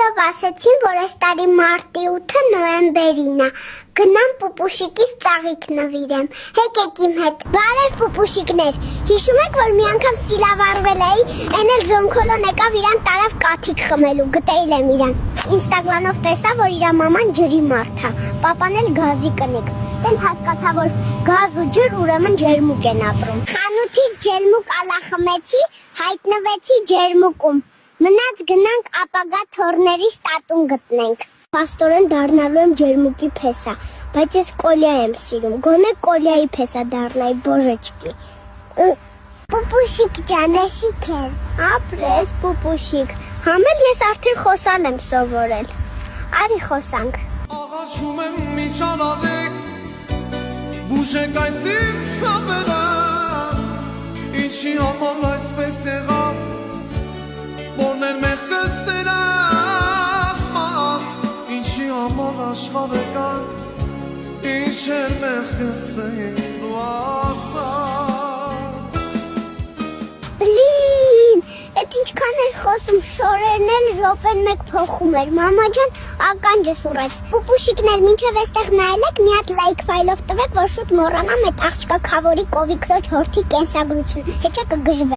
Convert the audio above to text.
Հյուրերով ասեցին, որ այս տարի մարտի 8-ը նոյեմբերին է։ Գնամ պուպուշիկից ծաղիկ նվիրեմ։ Եկեք իմ հետ։ Բարև պուպուշիկներ։ Հիշում եք, որ մի անգամ սիլավառվել էի, այն էլ Զոնքոլոն եկավ իրան տարավ կաթիկ խմելու, գտել եմ իրան։ Ինստագրամով տեսա, որ իր մաման ջրի մարդ է, պապան էլ գազի կնիկ։ Տենց հասկացա, որ գազ ու ջր ուրեմն ջերմուկ են ապրում։ Խանութից ջերմուկ ալա խմեցի, հայտնվեցի ջերմուկում։ Մնաց գնանք ապագա թորներից տատուն գտնենք։ Պաստորեն դառնալու եմ ջերմուկի փեսա, բայց ես կոլյա եմ սիրում, գոնե կոլյայի փեսա դառնայի, բոժեչկի։ Պուպուշիկ ջան, եսի քեզ։ Ապրես, պուպուշիկ, համել ես արդեն խոսալ եմ սովորել։ Արի խոսանք։ Աղաչում եմ միջանալեք, բուժեք այս իմ սավերը, ինչի համար այսպես եղավ, որներ մեղքս տերասված, ինչի համար աշխարհը կանք, ինչ էր մեղքս ես ու ասած։ Բլին, էդ ինչքան էր խոսում, շորերն էլ րոպեն մեկ փոխում էր, մամա ջան ականջս ուռեց։ Պուպուշիկներ, մինչև էստեղ նայել եք, մի հատ լայք ֆայլով տվեք, որ շուտ մոռանամ այդ աղջկա Քավորի կովի քրոջ հորթի կենսագրությունը, հեչա կգժվե։